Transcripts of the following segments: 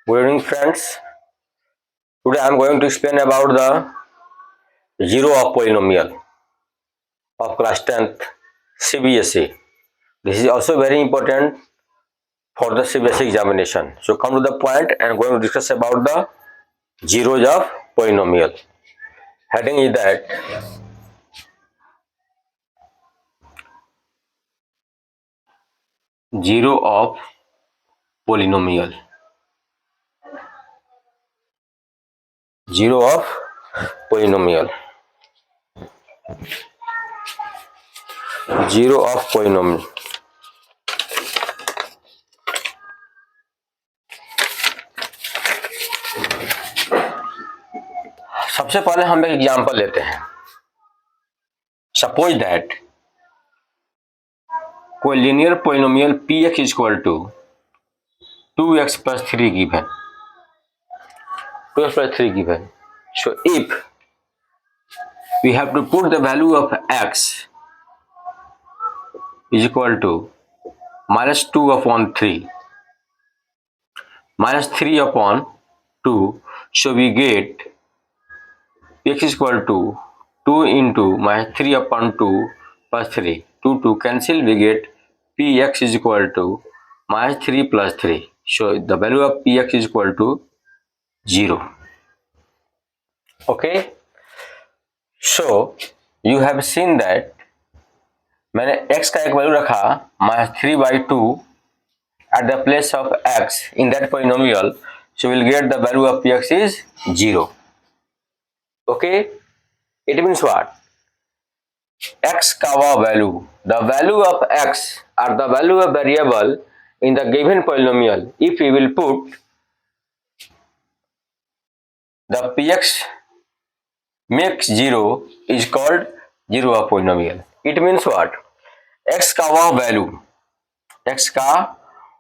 Good evening, friends. Today I am going to explain about the zero of polynomial of class 10th CBSE. This is also very important for the CBSE examination. So come to the point and going to discuss about the zeros of polynomial. Heading is that zero of polynomial. Zero of polynomial. Zero of polynomial. सबसे पहले हम एक example लेते हैं. Suppose that कोई linear polynomial px is equal to 2x plus 3 given. 2x plus 3 given. So if we have to put the value of x is equal to minus 2 upon 3 minus 3 upon 2, so we get x is equal to 2 into minus 3 upon 2 plus 3. 2 cancel, we get px is equal to minus 3 plus 3. So the value of px is equal to 0. Okay, so you have seen that मैंने x का एक value रखा -3/2 at the place of x in that polynomial, so we'll get the value of px is 0. Okay, it means what? X का वह value, the value of x or the value of variable in the given polynomial, if we will put the px makes 0 is called zero of polynomial. It means what? x का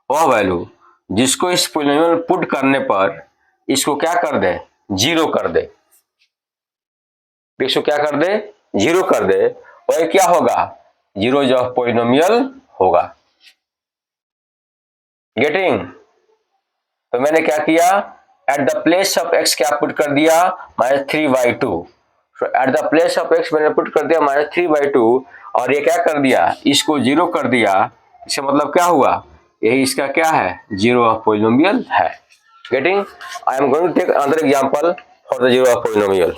वह value जिसको इस polynomial में put करने पर इसको क्या कर दे, जीरो कर दे. इसको क्या कर दे, जीरो कर दे, और क्या होगा, जीरो ऑफ पोलिनोमियल होगा. गेटिंग? तो मैंने क्या किया, at the place of x क्या पुट कर दिया, -3/2. At the place of x मैंने पुट कर दिया -3/2, और ये क्या कर दिया, इसको जीरो कर दिया. इसका मतलब क्या हुआ, यही इसका क्या है, जीरो ऑफ पोलिनोमियल है. Getting? I am going to take another example for the zero of polynomial.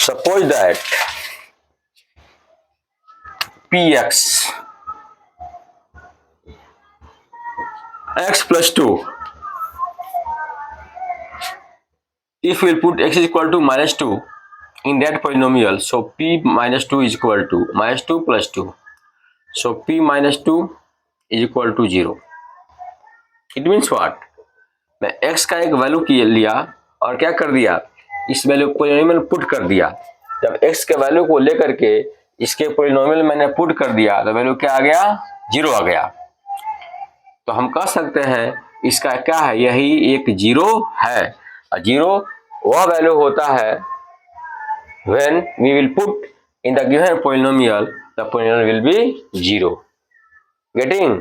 Suppose that px x plus 2, if we will put x is equal to -2 in that polynomial, so p minus 2 is equal to -2 plus 2, so p minus 2 is equal to 0. It means what? मैं x का एक value लिया और क्या कर दिया, इस value polynomial put कर दिया. जब x के वैल्यू को लेकर के इसके पोलिनोमियल मैंने पुट कर दिया तो वैल्यू क्या आ गया, 0 आ गया. तो हम कह सकते हैं इसका क्या है, यही एक जीरो है. जीरो वह वैल्यू होता है when we will put in the given polynomial, the polynomial will be 0. Getting?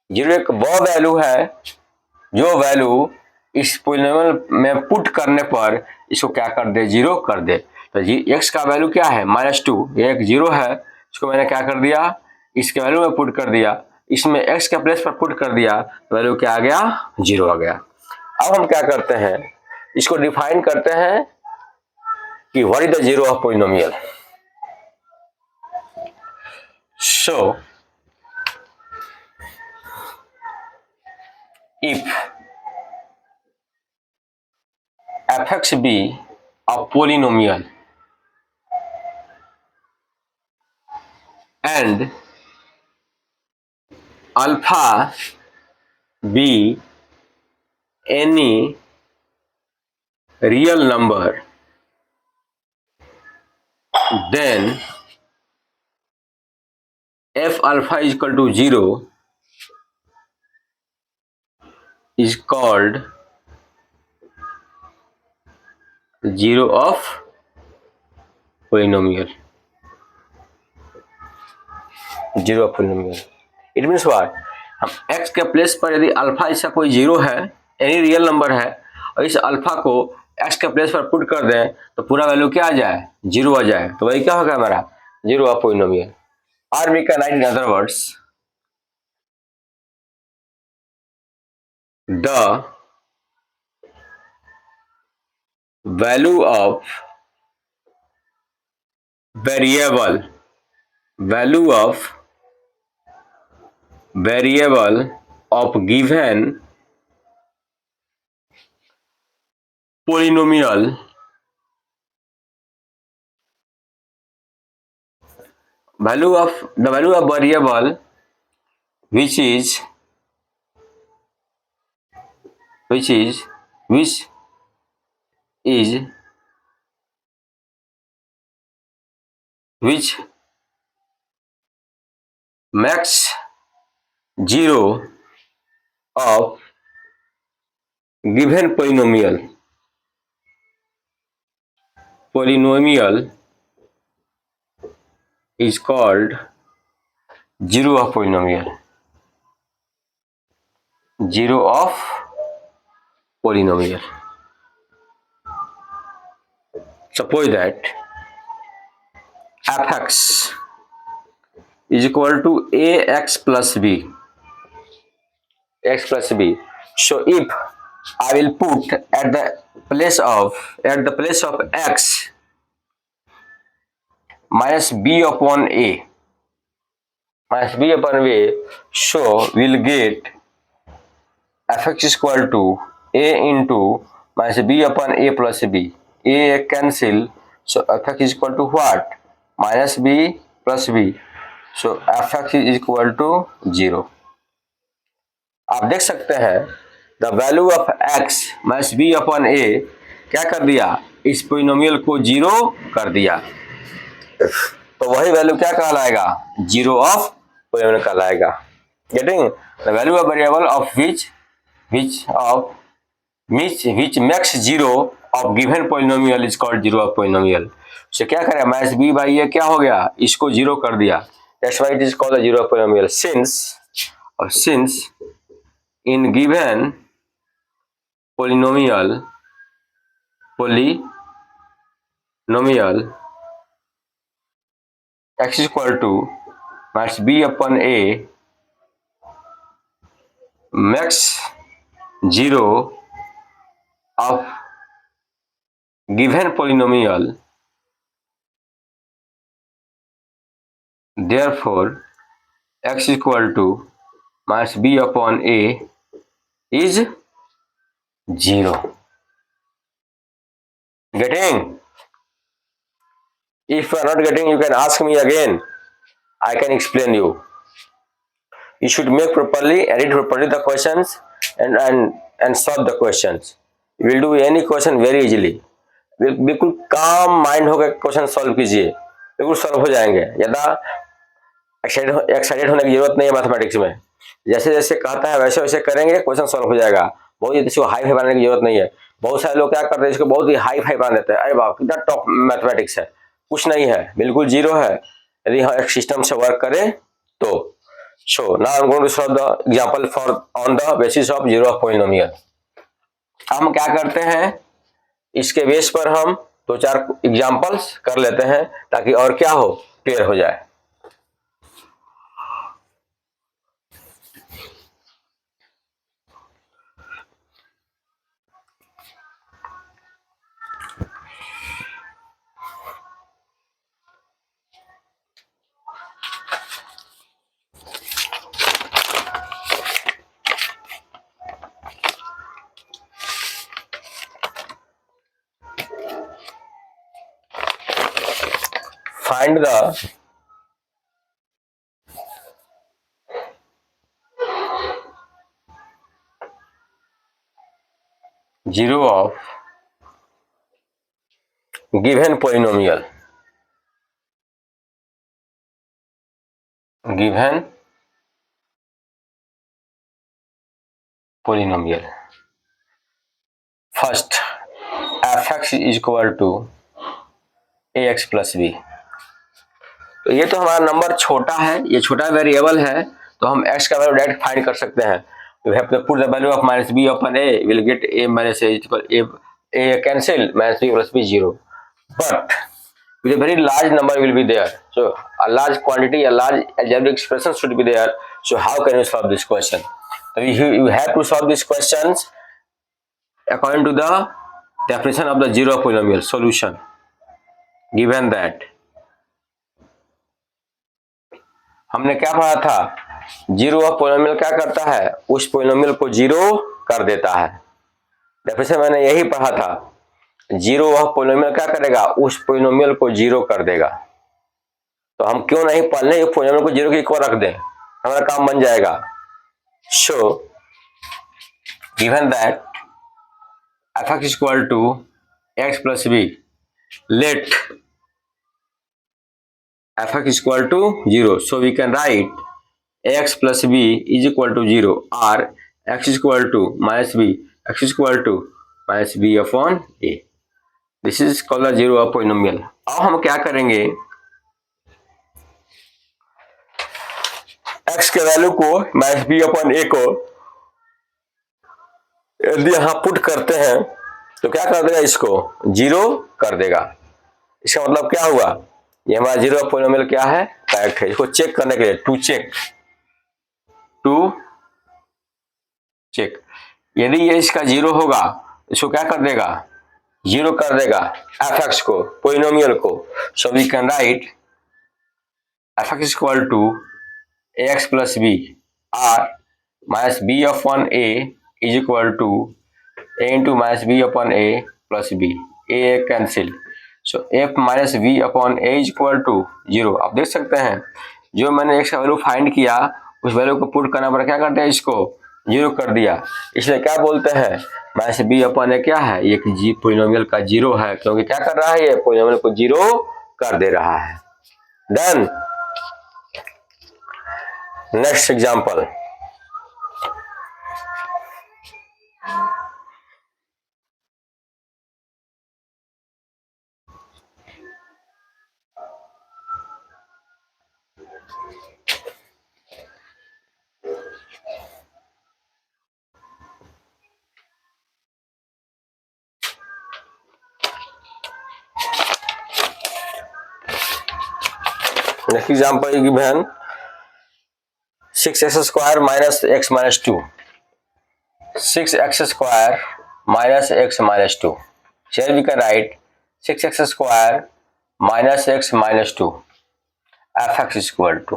Zero एक वह वैल्यू है जो वैल्यू इस पोलिनोमियल में पुट करने पर इसको क्या कर दे, जीरो कर दे. तो x का वैल्यू क्या है, -2, ये एक जीरो है, इसको मैंने क्या कर दिया, इसके वैल्यू में पुट कर दिया, इसमें x के प्लेस पर पुट कर दिया, वैल्यू क्या आ गया, 0 आ गया. अब हम क्या करते हैं, इसको डिफाइन करते हैं कि what is the zero of polynomial. So if fx be a polynomial and alpha be any real number, then f alpha is equal to 0 is called zero of polynomial. Zero of polynomial. It means what, हम x के place पर यदि alpha ऐसा कोई zero है, any real number है, और इस अल्फा को x के प्लेस पर पुट कर दें तो पूरा वैल्यू क्या आ जाए, जीरो आ जाए. तो वही क्या होगा हमारा जीरो ऑफ पोलिनोमियल. और we can write in other words the value of variable of given polynomial value of variable which is which makes zero of given polynomial is called zero of polynomial. Zero of polynomial. Suppose that fx is equal to ax plus b. So if I will put at the place of x minus b upon a, so we'll get fx is equal to a into minus b upon a plus b. A cancel, so fx is equal to what? Minus b plus b. So fx is equal to 0. आप देख सकते हैं the value of x minus B upon A क्या कर दिया, इस polynomial को zero कर दिया. तो वही वैल्यू क्या कहलाएगा, जीरो ऑफ पोलिनोमियल कहलाएगा. Getting the value of variable of which makes zero of given polynomial is called zero of polynomial. से क्या करें, माइनस बी बाई ए क्या हो गया, इसको जीरो कर दिया. That's why it is called the zero of polynomial. Since in given polynomial x is equal to minus b upon a makes zero of given polynomial, therefore x is equal to minus b upon a is 0. Getting? If you are not getting, you can ask me again. I can explain you. You should make properly, edit properly the questions and solve the questions. You will do any question very easily. बिल्कुल काम mind होकर question solve कीजिए, बिल्कुल solve हो जाएंगे. ज़्यादा excited होने की जरूरत नहीं है मैथमेटिक्स में. जैसे जैसे कहता है वैसे वैसे करेंगे, क्वेश्चन सॉल्व हो जाएगा. बहुत इसको हाई फाई बनाने की जरूरत नहीं है. बहुत सारे लोग क्या करते हैं, इसको बहुत ही हाई फाई बना देते हैं. अरे बाप कितना टॉप मैथमेटिक्स है. कुछ नहीं है, बिल्कुल जीरो है यदि हम एक सिस्टम से वर्क करें तो. So now I'm going to solve the example on the basis of zero of polynomial. हम क्या करते हैं, इसके बेस पर हम दो चार एग्जांपल्स कर लेते हैं ताकि और क्या हो, क्लियर हो जाए. Find the zero of given polynomial. First, fx is equal to a x plus b. तो ये तो हमारा नंबर छोटा है, ये छोटा वेरिएबल है, तो हम x का वैल्यू डायरेक्ट फाइंड कर सकते हैं। We have to put the value of minus b upon a, we'll get a minus a equal a cancel, minus b plus b 0. But with a very large number will be there, so a large quantity, a large algebraic expression should be there. So how can you solve this question? So you have to solve these questions according to the definition of the zero polynomial solution. Given that हमने क्या पढ़ा था, zero of polynomial क्या करता है, उस polynomial को zero कर देता है। डेफिनेशन मैंने यही पढ़ा था, जीरो ऑफ पोलिनोमियल क्या करेगा, उस पोलिनोमियल को जीरो कर देगा। तो हम क्यों नहीं पढ़ लें, पोलिनोमियल को जीरो के इक्वल रख दें, हमारा काम बन जाएगा। So given that f x equal to x plus b, let f(x) equal to 0, so we can write x plus b is equal to 0 or x is equal to minus b, x is equal to minus b upon a. This is called the zero of polynomial. अब हम क्या करेंगे, x के value को minus b upon a को यदि यहाँ put करते हैं तो क्या कर देगा, इसको जीरो कर देगा। इसका मतलब क्या हुआ, ये हमारा जीरो पोलिनोमियल क्या है, करेक्ट है। इसको चेक करने के लिए टू चेक, यदि ये इसका जीरो होगा, इसको क्या कर देगा, जीरो कर देगा एफ एक्स को, पोलिनोमियल को। So we can write f x equal to a x plus b or minus B upon a is equal to a into minus B upon a plus b, a cancel. So f minus v upon a is equal to 0। आप देख सकते हैं जो मैंने x का value find किया, उस value को पुट करना पर क्या करते हैं, इसको जीरो कर दिया। इसलिए क्या बोलते हैं, माइनस बी अपॉन ए क्या है, ये जी पोलिनोमियल का जीरो है, क्योंकि क्या कर रहा है, ये पोलिनोमियल को जीरो कर दे रहा है। Done. Next example, next example given 6x square minus x minus 2, 6x square minus x minus 2। Here we can write 6x square minus x minus 2 f x equal to,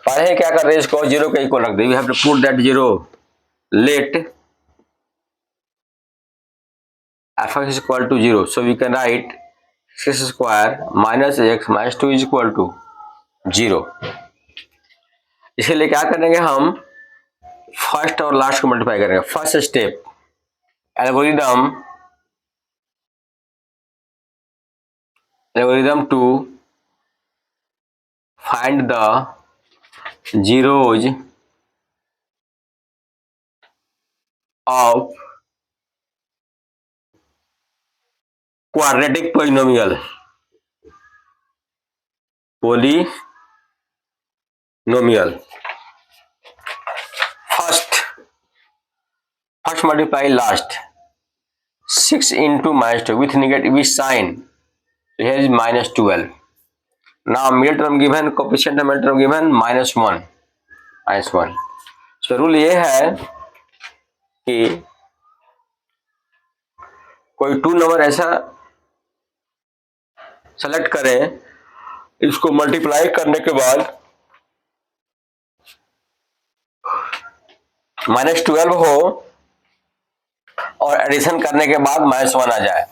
पहले क्या कर रहे हैं, इसको जीरो के इक्वल रख दे। We have to put that zero, let F x equal to 0, so we can write 6 square minus x minus 2 is equal to 0। इसके लिए क्या करेंगे, हम फर्स्ट और लास्ट को मल्टीप्लाई करेंगे। First step, algorithm to find the zeros of quadratic polynomial, first multiply last, 6 into minus 2 with negative sign, so here is minus 12. Now middle term given, coefficient of middle term given minus 1. So rule ये है कि कोई to number ऐसा select करें, इसको multiply करने के बाद माइनस 12 हो और एडिशन करने के बाद माइनस 1 आ जाए।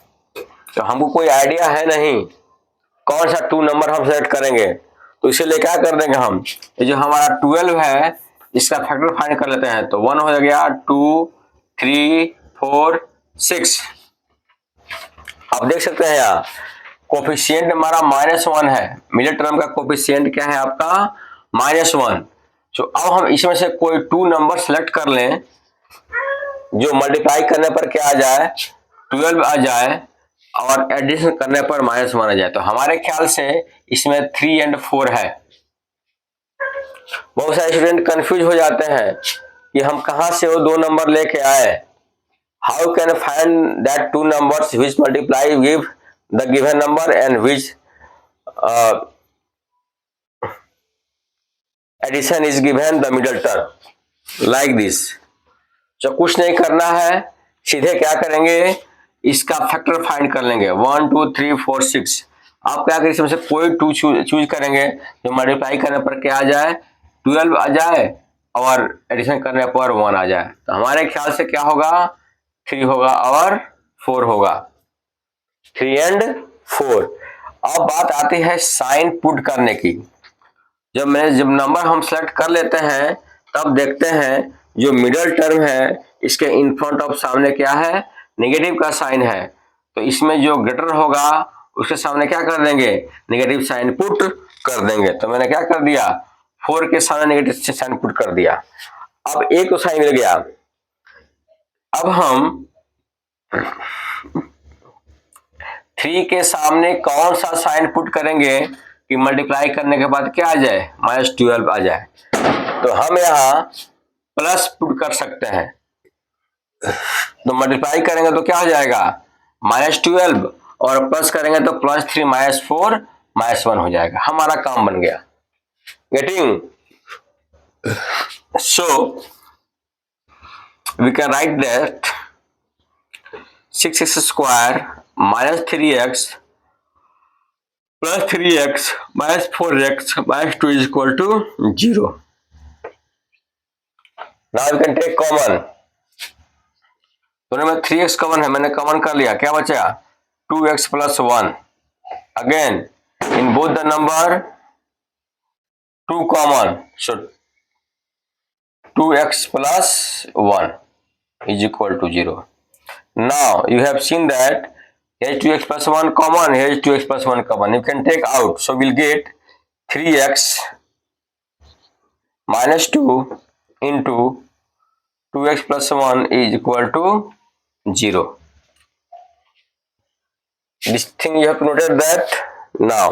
तो हमको कोई आइडिया है नहीं कौन सा टू नंबर हम सेलेक्ट करेंगे, तो इसीलिए क्या कर देंगे हम, ये जो हमारा 12 है इसका फैक्टर फाइंड कर लेते हैं। तो 1 हो गया, 2, 3, 4, 6। आप देख सकते हैं यहाँ कोफिशिएंट हमारा -1 है, मिडिल टर्म का कोफिशिएंट क्या है आपका, -1। तो अब हम इसमें से कोई टू नंबर सेलेक्ट कर लें जो मल्टीप्लाई करने पर क्या आ जाए, 12 आ जाए और एडिशन करने पर -1 आ जाए। तो हमारे ख्याल से इसमें 3 और 4 है। बहुत सारे स्टूडेंट कंफ्यूज हो जाते हैं कि हम कहां से वो 2 नंबर लेके आए। How can find that 2 numbers which multiply give the given number and which edition is given the middle term like this. तो कुछ नहीं करना है, सीधे क्या करेंगे, इसका फैक्टर फाइंड कर लेंगे। 1 2 3 4 6। आप क्या करेंगे, इसमें से कोई 2 चूज करेंगे जो मल्टीप्लाई करने पर क्या आ जाए, 12 आ जाए और एडिशन करने पर 1 आ जाए। तो हमारे ख्याल से क्या होगा, 3 होगा और 4 होगा, 3 और 4। अब बात आती है साइन पुट करने की। जब नंबर हम सेलेक्ट कर लेते हैं तब देखते हैं जो मिडल टर्म है इसके इन फ्रंट ऑफ सामने क्या है, नेगेटिव का साइन है। तो इसमें जो ग्रेटर होगा उसके सामने क्या कर देंगे, नेगेटिव साइन पुट कर देंगे। तो मैंने क्या कर दिया, 4 के सामने नेगेटिव साइन पुट कर दिया। अब एक तो साइन मिल गया। अब हम 3 के सामने कौन सा साइन पुट करेंगे कि मल्टीप्लाई करने के बाद क्या आ जाए, -12 आ जाए। तो हम यहाँ प्लस पुट कर सकते हैं। तो मल्टीप्लाई करेंगे तो क्या हो जाएगा, -12 और प्लस करेंगे तो +3 -4 -1 हो जाएगा। हमारा काम बन गया। Getting? So we can write that 6x square -3x plus 3x minus 4x minus 2 is equal to 0. Now you can take common. दोनों में 3x कॉमन है, मैंने कॉमन कर लिया, क्या बचा 2x plus 1. Again in both the number 2 common, so 2x plus 1 is equal to 0. Now you have seen that here is 2x plus 1 common, here is 2x plus 1 common. You can take out, so we'll get 3x minus 2 into 2x plus 1 is equal to 0. This thing you have to note that now.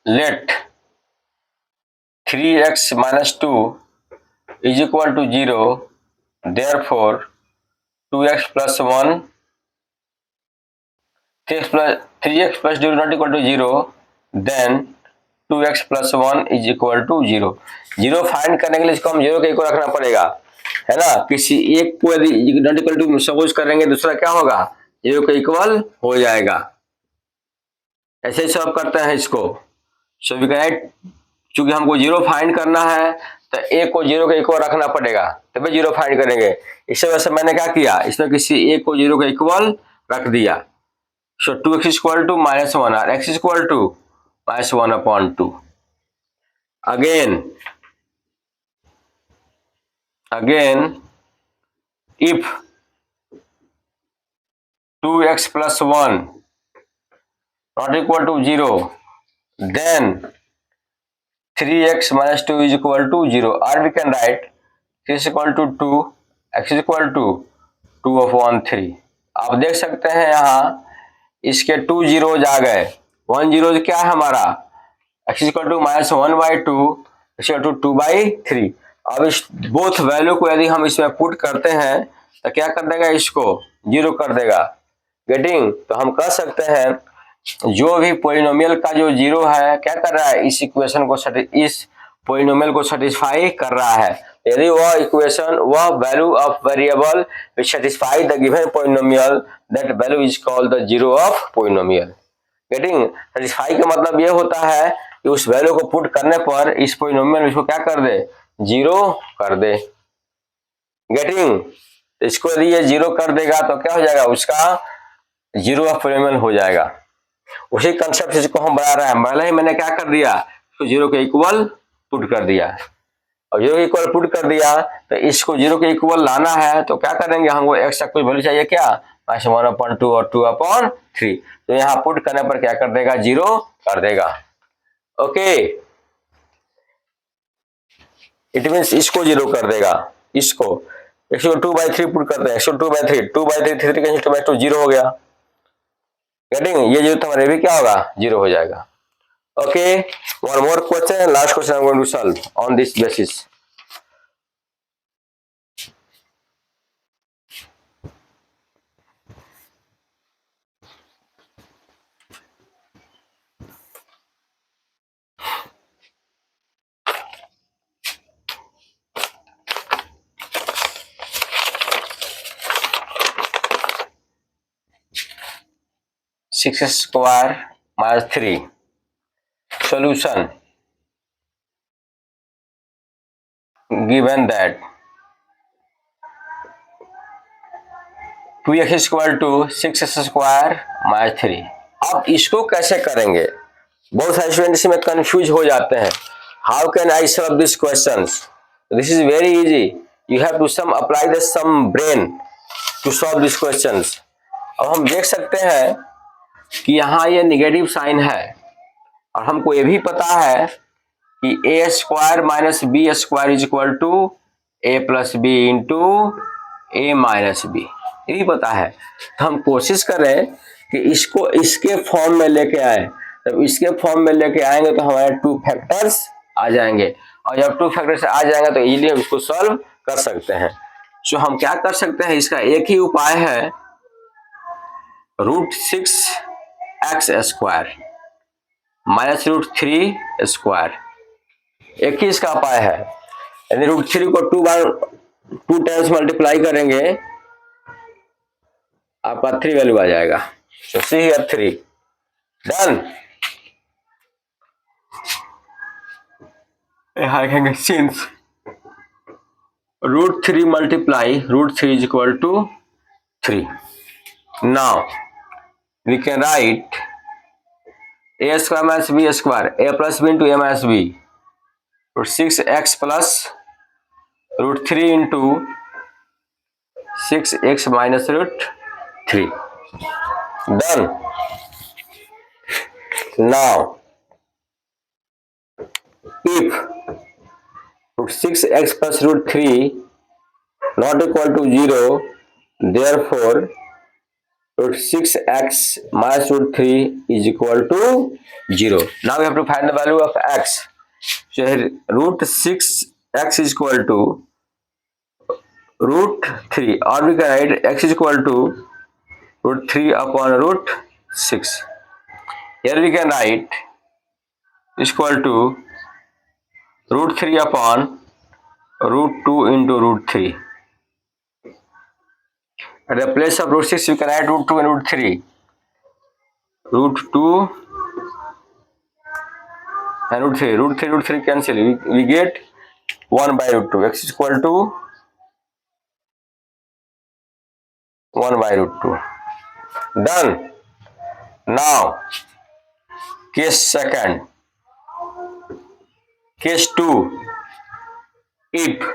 Let 3x minus 2 is equal to 0. Therefore 2x plus 1, 3x plus 0 not equal to 0, then 2x plus 1 is equal to 0. 0 find करने के लिए इसको हम 0 के equal रखना पड़ेगा, है ना। किसी एक को यदि नॉट इक्वल टू सपोज करेंगे, दूसरा क्या होगा, 0 के इक्वल हो जाएगा। ऐसे ही सॉल्व करते हैं इसको। सो वी कैन, चूंकि हमको 0 फाइंड करना है तो एक को 0 के इक्वल रखना पड़ेगा तभी 0 फाइंड करेंगे। इस वजह से मैंने क्या किया, इसमें किसी एक को 0 के इक्वल रख दिया। सो 2x इक्वल टू -1 और x equal to -1/2. Again if 2x plus 1 not equal to 0, then 3x minus 2 is equal to 0, or we can write 3 is equal to 2, x is equal to 2/3. आप देख सकते हैं यहाँ इसके 2 zeros आ गए। 1 0 क्या है हमारा, x is equal to -1/2, x is equal to 2/3. अब इस बोथ वैल्यू को यदि हम इसमें पुट करते हैं तो क्या कर देगा, इसको 0 कर देगा। गेटिंग? तो हम कह सकते हैं जो भी पॉलिनोमियल का जो 0 है क्या कर रहा है, इस इक्वेशन को इस पॉलिनोमियल को सेटिस्फाई कर रहा है। यदि वह इक्वेशन, वह value of variable which satisfy the given polynomial, that value is called the 0 of polynomial. Getting? Satisfy का मतलब यह होता है कि उस वैल्यू को पुट करने पर इस पॉलिनोमियल इसको क्या कर दे, 0 कर दे। गेटिंग? इसको यदि ये 0 कर देगा तो क्या हो जाएगा, उसका 0 ऑफ पॉलिनोमियल हो जाएगा। उसी कंसेप्ट से इसको हम बना रहे हैं। पहले ही मैंने क्या कर दिया, इसको 0 के इक्वल पुट कर दिया, और 0 के इक्वल पुट कर दिया तो इसको 0 के इक्वल लाना है तो क्या करेंगे, हमको x का कोई वैल्यू चाहिए क्या, माइनस 1/2 और 2/3। तो यहाँ पुट करने पर क्या कर देगा, 0 कर देगा। ओके, इट मीन्स इसको 0 कर देगा, इसको 2/3 पुट करते हैं, 2/3 2/3 3 कैंसिल 2/2 0 हो गया। गेटिंग, ये 0 तुम्हारे भी क्या होगा, 0 हो जाएगा। Okay, one more question, last question I am going to solve on this basis. Six square minus 3 solution given that 2x equal to 6x square minus 3। अब इसको कैसे करेंगे, बहुत सारे स्टूडेंट इसमें कंफ्यूज हो जाते हैं। How can I solve this questions? This is very easy, you have to some apply the some brain to solve this questions. अब हम देख सकते हैं कि यहाँ ये निगेटिव साइन है और हमको ये भी पता है कि A square minus B square is equal to A plus B into A minus B, ये भी पता है। तो हम कोशिश करें कि इसको इसके फॉर्म में लेके आए। जब इसके फॉर्म में लेके आएंगे तो हमारे 2 फैक्टर्स आ जाएंगे, और जब 2 फैक्टर्स आ जाएंगे तो इजीली हम इसको सॉल्व कर सकते हैं। तो हम क्या कर सकते हैं, इसका एक ही उपाय है, √6x स्क्वायर माइनस √3 स्क्वायर, एक ही इसका उपाय है। यदि √3 को 2 टाइम्स मल्टीप्लाई करेंगे आपका 3 वैल्यू आ जाएगा। So see here 3 done. Since √3 multiply √3 is equal to 3, now we can write a square minus b square, a plus b into a minus b, 6x plus √3 into 6x minus √3 done. Now if 6x plus √3 not equal to 0, therefore √6x minus √3 is equal to 0. Now we have to find the value of x. So here √6x is equal to √3, or we can write x is equal to √3 upon √6. Here we can write is equal to √3 upon √2 into √3. At the place of √6 we can add √2 and √3. √2 and √3 cancel, we get 1 by √2, x is equal to 1 by √2 done. Now case second, case 2, if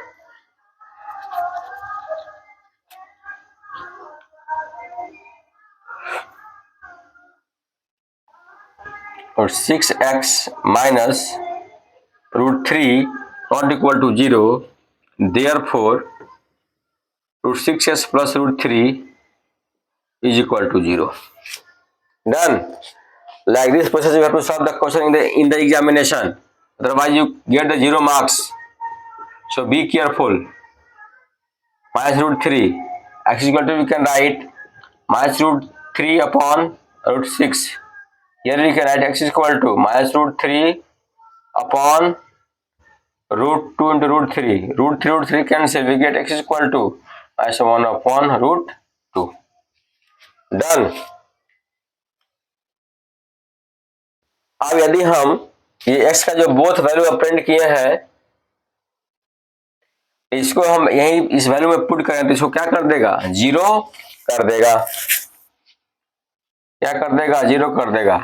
or 6x minus √3 not equal to 0, therefore √6x plus √3 is equal to 0. Done. Like this process you have to solve the question in the examination, otherwise you get the 0 marks. So be careful. Minus √3, x is equal to, we can write minus √3 upon √6. Here we can write x is equal to minus √3 upon √2 into √3. √3 cancel, we get x is equal to minus 1 upon √2. Done. अब यदि हम ये x का जो both value print किए हैं, इसको हम यही इस वैल्यू में पुट करें तो इसको क्या कर देगा, 0 कर देगा। क्या कर देगा, 0 कर देगा।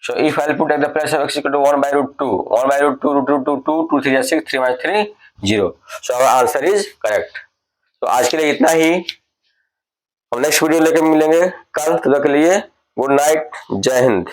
So if I'll put at the place of x equal to 1 by √2, 1 by √2, √2 2 3 is 6, 3 minus 3 0. So our answer is correct. तो आज के लिए इतना ही। हम नेक्स्ट वीडियो लेकर मिलेंगे कल, तब तक के लिए गुड नाइट, जय हिंद।